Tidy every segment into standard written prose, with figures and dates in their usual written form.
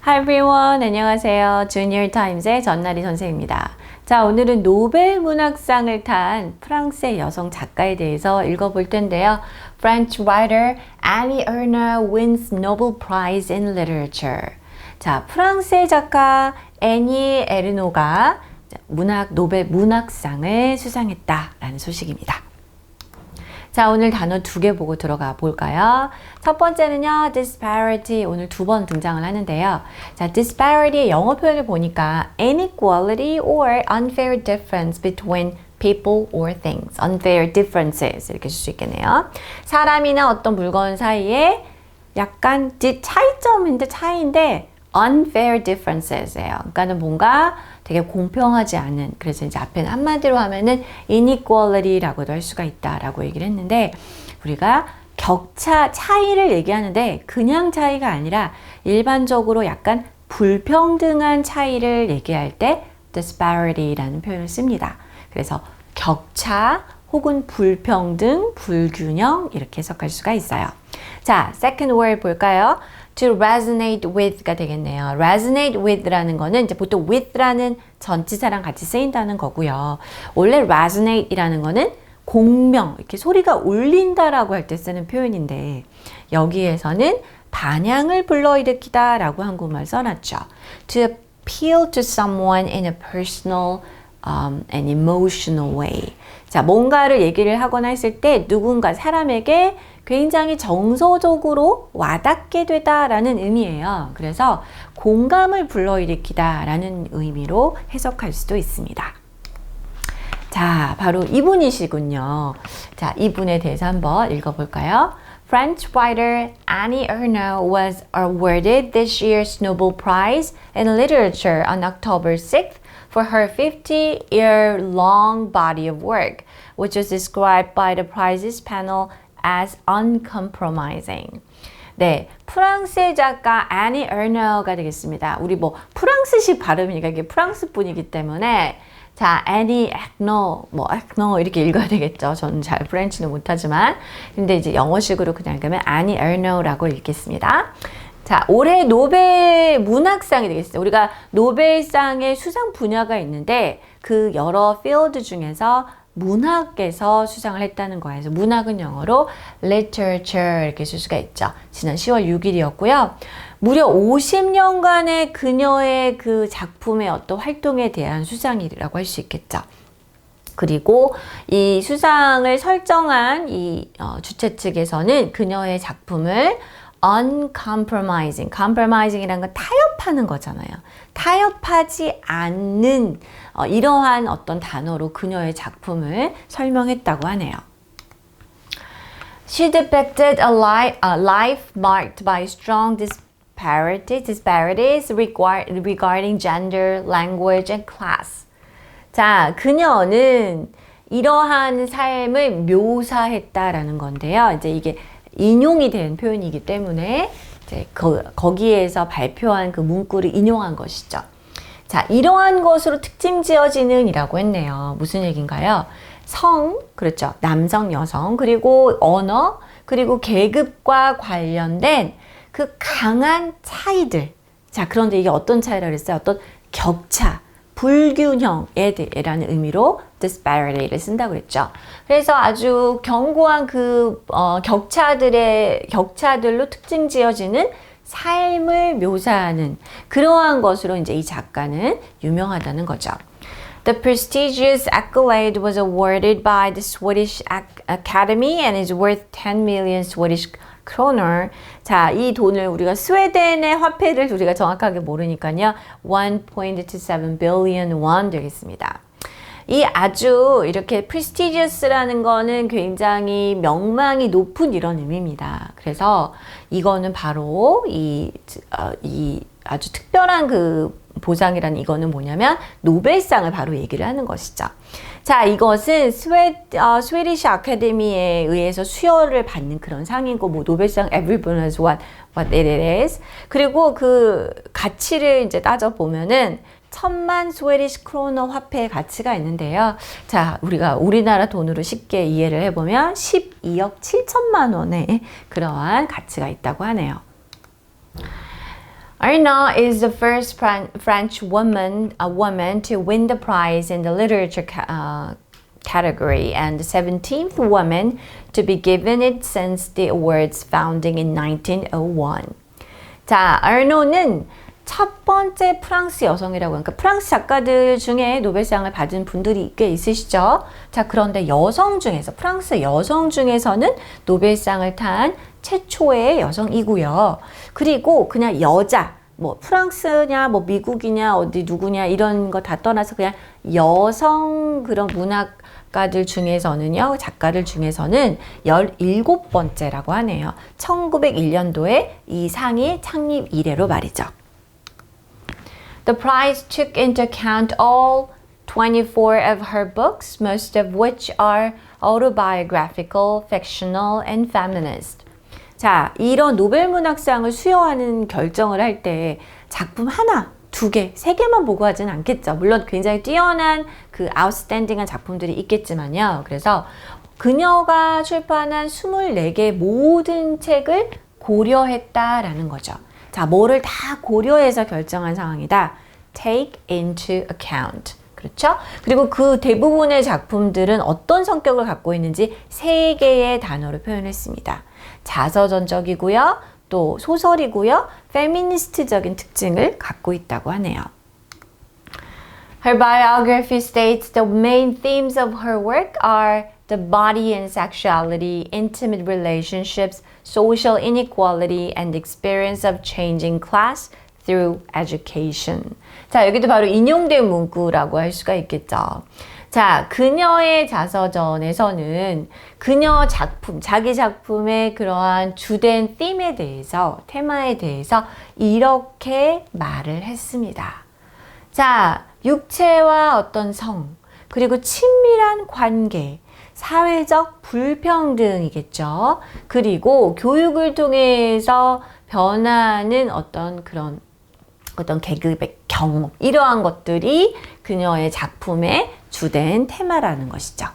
Hi everyone, 안녕하세요. 주니어 타임즈의 전나리 선생입니다. 자, 오늘은 노벨 문학상을 탄 프랑스의 여성 작가에 대해서 읽어볼 텐데요. French writer Annie Ernaux wins Nobel Prize in Literature. 자, 프랑스의 작가 애니 에르노가 노벨 문학상을 수상했다라는 소식입니다. 자, 오늘 단어 2개 보고 들어가 볼까요? 첫 번째는요, disparity. 오늘 2번 등장을 하는데요. 자, disparity의 영어 표현을 보니까 inequality or unfair difference between people or things. unfair differences. 이렇게 쓸 수 있겠네요. 사람이나 어떤 물건 사이에 약간 차이인데 unfair differences예요. 그러니까는 뭔가 되게 공평하지 않은, 그래서 이제 앞에는 한마디로 하면은 inequality라고도 할 수가 있다라고 얘기를 했는데, 우리가 격차, 차이를 얘기하는데 그냥 차이가 아니라 일반적으로 약간 불평등한 차이를 얘기할 때 disparity라는 표현을 씁니다. 그래서 격차 혹은 불평등, 불균형 이렇게 해석할 수가 있어요. 자, second word 볼까요? To resonate with가 되겠네요. resonate with라는 거는 이제 보통 with라는 전치사랑 같이 쓰인다는 거고요. 원래 resonate이라는 거는 공명, 이렇게 소리가 울린다라고 할 때 쓰는 표현인데, 여기에서는 반향을 불러일으키다 라고 한국말 써놨죠. To appeal to someone in a personal and emotional way. 자, 뭔가를 얘기를 하거나 했을 때 누군가 사람에게 굉장히 정서적으로 와닿게 되다라는 의미예요. 그래서 공감을 불러일으키다라는 의미로 해석할 수도 있습니다. 자, 바로 이분이시군요. 자, 이분에 대해서 한번 읽어볼까요? French writer Annie Ernaux was awarded this year's Nobel Prize in Literature on October 6th for her 50-year-long body of work, which was described by the prize's panel as uncompromising. 네, 프랑스의 작가 애니 에르노가 되겠습니다. 우리 프랑스식 발음이니까 이게 프랑스 분이기 때문에 자, 애니 에르노 이렇게 읽어야 되겠죠. 저는 잘 프렌치는 못하지만, 근데 이제 영어식으로 그냥 읽으면 애니 에르노라고 읽겠습니다. 자, 올해 노벨 문학상이 되겠습니다. 우리가 노벨상의 수상 분야가 있는데 그 여러 필드 중에서 문학에서 수상을 했다는 거예요. 그래서 문학은 영어로 literature 이렇게 쓸 수가 있죠. 지난 10월 6일이었고요. 무려 50년간의 그녀의 그 작품의 어떤 활동에 대한 수상이라고 할 수 있겠죠. 그리고 이 수상을 설정한 이 주최 측에서는 그녀의 작품을 compromising이라는 건 타협하는 거잖아요. 타협하지 않는 이러한 어떤 단어로 그녀의 작품을 설명했다고 하네요. She depicted a life marked by strong disparities regarding gender, language, and class. 자, 그녀는 이러한 삶을 묘사했다라는 건데요. 이제 이게 인용이 된 표현이기 때문에 이제 거기에서 발표한 그 문구를 인용한 것이죠. 자, 이러한 것으로 특징 지어지는 이라고 했네요. 무슨 얘기인가요? 그렇죠. 남성, 여성, 그리고 언어, 그리고 계급과 관련된 그 강한 차이들. 자, 그런데 이게 어떤 차이라고 그랬어요? 어떤 격차, 불균형에 대해라는 의미로 disparity를 쓴다고 그랬죠. 그래서 아주 견고한 그 격차들로 특징 지어지는 삶을 묘사하는 그러한 것으로 이제 이 작가는 유명하다는 거죠. The prestigious accolade was awarded by the Swedish Academy and is worth 10 million Swedish kroner. 자, 이 돈을 우리가 스웨덴의 화폐를 우리가 정확하게 모르니까요. 1.27 billion won 되겠습니다. 이 아주 이렇게 prestigious라는 거는 굉장히 명망이 높은 이런 의미입니다. 그래서 이거는 바로 이 아주 특별한 그 보상이라는 이거는 뭐냐면 노벨상을 바로 얘기를 하는 것이죠. 자, 이것은 스웨디시 아카데미에 의해서 수여를 받는 그런 상이고, 노벨상 everyone has what it is. 그리고 그 가치를 이제 따져보면은 1000만 스웨디시 크로너 화폐의 가치가 있는데요. 자, 우리가 우리나라 돈으로 쉽게 이해를 해보면 12억 7천만 원의 그러한 가치가 있다고 하네요. Arnaud is the first French woman to win the prize in the literature category and the 17th woman to be given it since the award's founding in 1901. 자, 아르노는 첫 번째 프랑스 여성이라고 하니까 프랑스 작가들 중에 노벨상을 받은 분들이 꽤 있으시죠? 자, 그런데 여성 중에서 프랑스 여성 중에서는 노벨상을 탄 최초의 여성이고요. 그리고 그냥 여자, 뭐 프랑스냐, 뭐 미국이냐, 어디 누구냐 이런 거 다 떠나서 그냥 여성 그런 문학가들 중에서는요, 작가들 중에서는 17번째라고 하네요. 1901년도에 이 상이 창립 이래로 말이죠. The prize took into account all 24 of her books, most of which are autobiographical, fictional, and feminist. 자, 이런 노벨문학상을 수여하는 결정을 할 때 작품 하나, 두 개, 세 개만 보고 하진 않겠죠. 물론 굉장히 뛰어난 그 아웃스탠딩한 작품들이 있겠지만요. 그래서 그녀가 출판한 24개 모든 책을 고려했다라는 거죠. 자, 뭐를 다 고려해서 결정한 상황이다. Take into account. 그렇죠? 그리고 그 대부분의 작품들은 어떤 성격을 갖고 있는지 세 개의 단어로 표현했습니다. 자서전적이고요. 또 소설이고요. 페미니스트적인 특징을 갖고 있다고 하네요. Her biography states the main themes of her work are the body and sexuality, intimate relationships, social inequality, and experience of changing class through education. 자, 여기도 바로 인용된 문구라고 할 수가 있겠죠. 자, 그녀의 자서전에서는 그녀 작품, 자기 작품의 그러한 주된 테마에 대해서 이렇게 말을 했습니다. 자, 육체와 어떤 성, 그리고 친밀한 관계, 사회적 불평등이겠죠. 그리고 교육을 통해서 변하는 어떤 계급의 경험, 이러한 것들이 그녀의 작품의 주된 테마라는 것이죠.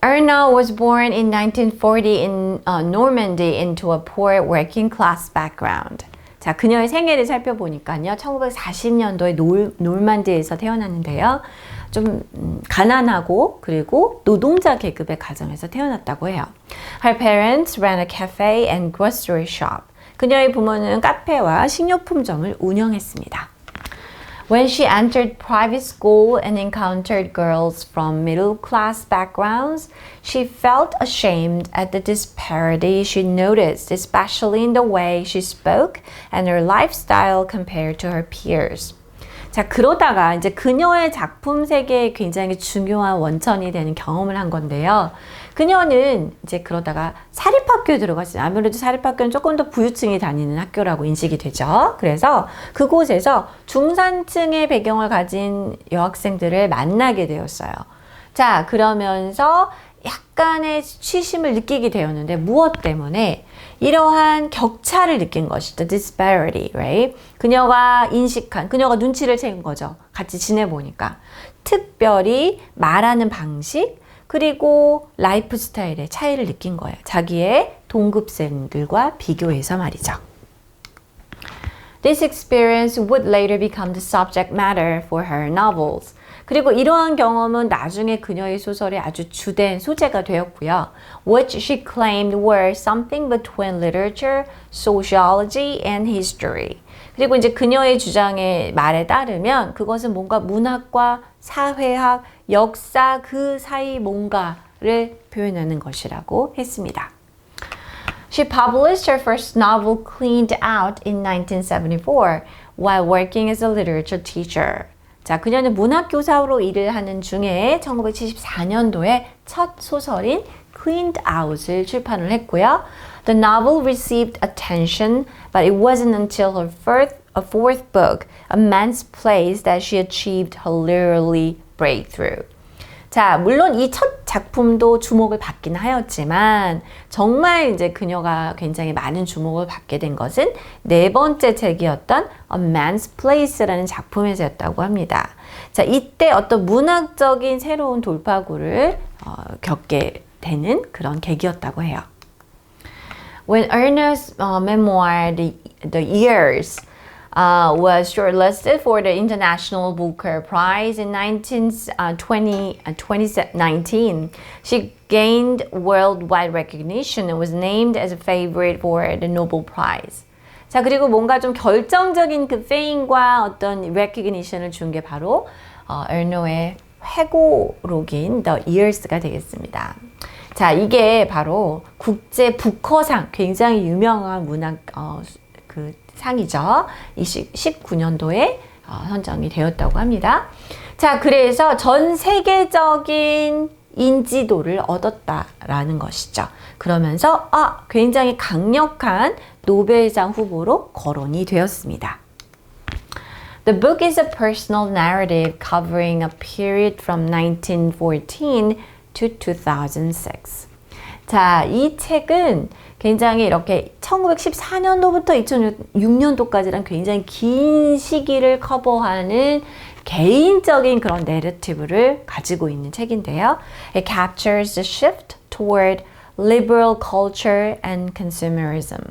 Arnaud was born in 1940 in Normandy into a poor working class background. 자, 그녀의 생애를 살펴보니까요. 1940년도에 놀만디에서 태어났는데요. 좀 가난하고 그리고 노동자 계급의 가정에서 태어났다고 해요. Her parents ran a cafe and grocery shop. 그녀의 부모는 카페와 식료품점을 운영했습니다. When she entered private school and encountered girls from middle-class backgrounds, she felt ashamed at the disparity she noticed, especially in the way she spoke and her lifestyle compared to her peers. 자, 그러다가 이제 그녀의 작품 세계에 굉장히 중요한 원천이 되는 경험을 한 건데요. 그녀는 이제 그러다가 사립학교에 들어갔어요. 아무래도 사립학교는 조금 더 부유층이 다니는 학교라고 인식이 되죠. 그래서 그곳에서 중산층의 배경을 가진 여학생들을 만나게 되었어요. 자, 그러면서 약간의 취심을 느끼게 되었는데 무엇 때문에? 이러한 격차를 느낀 것이죠. disparity, right? 그녀가 눈치를 채운 거죠. 같이 지내보니까. 특별히 말하는 방식, 그리고 라이프 스타일의 차이를 느낀 거예요. 자기의 동급생들과 비교해서 말이죠. This experience would later become the subject matter for her novels. 그리고 이러한 경험은 나중에 그녀의 소설의 아주 주된 소재가 되었고요. Which she claimed were something between literature, sociology, and history. 그리고 이제 그녀의 주장의 말에 따르면 그것은 뭔가 문학과 사회학, 역사 그 사이 뭔가를 표현하는 것이라고 했습니다. She published her first novel Cleaned Out in 1974 while working as a literature teacher. 자, 그녀는 문학교사로 일을 하는 중에 1974년도에 첫 소설인 Cleaned Out을 출판을 했고요. The novel received attention, but it wasn't until her fourth book, A Man's Place, that she achieved her literary breakthrough. 자, 물론 이 첫 작품도 주목을 받긴 하였지만 정말 이제 그녀가 굉장히 많은 주목을 받게 된 것은 네 번째 책이었던 A Man's Place라는 작품에서였다고 합니다. 자, 이때 어떤 문학적인 새로운 돌파구를 겪게 되는 그런 계기였다고 해요. When Ernest's memoir, The Years, was shortlisted for the International Booker Prize in 2019. She gained worldwide recognition and was named as a favorite for the Nobel Prize. 자, 그리고 뭔가 좀 결정적인 그 페임과 어떤 recognition을 준 게 바로 에르노의 회고록인 The Years가 되겠습니다. 자, 이게 바로 국제 부커상, 굉장히 유명한 문학 그 상이죠. 2019년도에 선정이 되었다고 합니다. 자, 그래서 전 세계적인 인지도를 얻었다라는 것이죠. 그러면서 굉장히 강력한 노벨상 후보로 거론이 되었습니다. The book is a personal narrative covering a period from 1914 to 2006. 자, 이 책은 굉장히 이렇게 1914년도부터 2006년도까지란 굉장히 긴 시기를 커버하는 개인적인 그런 내러티브를 가지고 있는 책인데요. It captures the shift toward liberal culture and consumerism.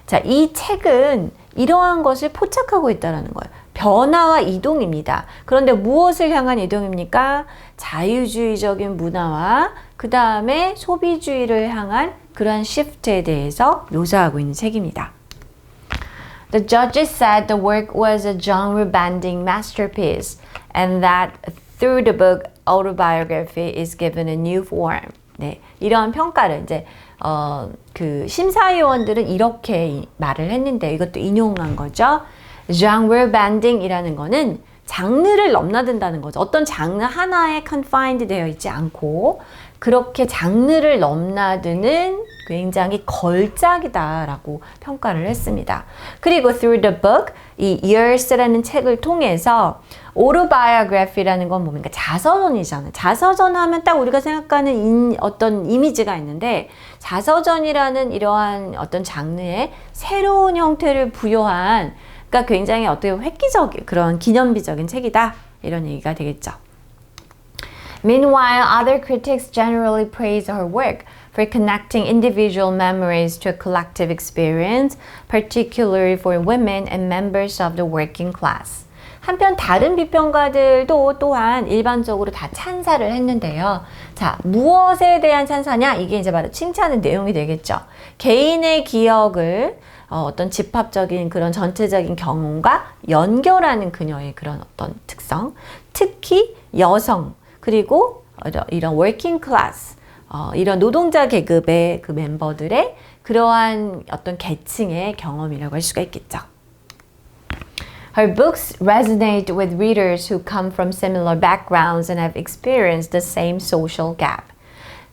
자, 이 책은 이러한 것을 포착하고 있다는 거예요. 변화와 이동입니다. 그런데 무엇을 향한 이동입니까? 자유주의적인 문화와 그 다음에 소비주의를 향한 그러한 시프트에 대해서 묘사하고 있는 책입니다. The judges said the work was a genre-bending masterpiece and that through the book, autobiography is given a new form. 네, 이런 평가를 이제 그 심사위원들은 이렇게 말을 했는데 이것도 인용한 거죠. genre-bending이라는 거는 장르를 넘나든다는 거죠. 어떤 장르 하나에 confined 되어 있지 않고 그렇게 장르를 넘나드는 굉장히 걸작이다라고 평가를 했습니다. 그리고 through the book, 이 Years라는 책을 통해서 autobiography라는 건 뭡니까? 자서전이잖아요. 자서전 하면 딱 우리가 생각하는 어떤 이미지가 있는데 자서전이라는 이러한 어떤 장르에 새로운 형태를 부여한 그러니까 굉장히 어떻게 획기적인 그런 기념비적인 책이다. 이런 얘기가 되겠죠. Meanwhile, other critics generally praise her work for connecting individual memories to a collective experience, particularly for women and members of the working class. 한편 다른 비평가들도 또한 일반적으로 다 찬사를 했는데요. 자, 무엇에 대한 찬사냐? 이게 이제 바로 칭찬의 내용이 되겠죠. 개인의 기억을 어떤 집합적인 그런 전체적인 경험과 연결하는 그녀의 그런 어떤 특성, 특히 여성, 그리고 이런 working class, 이런 노동자 계급의 그 멤버들의 그러한 어떤 계층의 경험이라고 할 수가 있겠죠. Her books resonate with readers who come from similar backgrounds and have experienced the same social gap.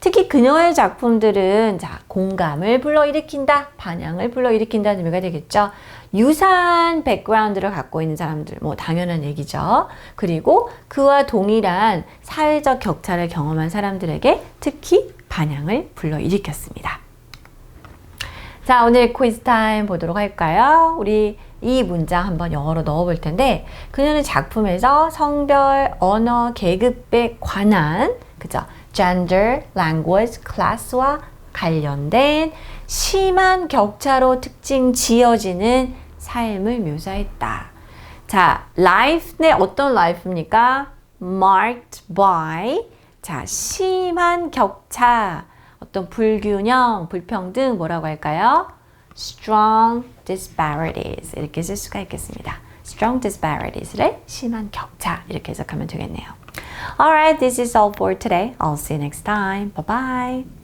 특히 그녀의 작품들은 자, 공감을 불러일으킨다, 반향을 불러일으킨다는 의미가 되겠죠. 유사한 백그라운드를 갖고 있는 사람들, 뭐 당연한 얘기죠. 그리고 그와 동일한 사회적 격차를 경험한 사람들에게 특히 반향을 불러일으켰습니다. 자, 오늘 quiz 타임 보도록 할까요? 우리 이 문장 한번 영어로 넣어볼 텐데 그녀는 작품에서 성별, 언어, 계급에 관한 그죠? gender, language, class와 관련된 심한 격차로 특징 지어지는 삶을 묘사했다. 자, life는 어떤 life입니까? marked by 자, 심한 격차, 어떤 불균형, 불평등 뭐라고 할까요? strong disparities 이렇게 쓸 수가 있겠습니다. strong disparities를 심한 격차 이렇게 해석하면 되겠네요. Alright, this is all for today. I'll see you next time. Bye bye.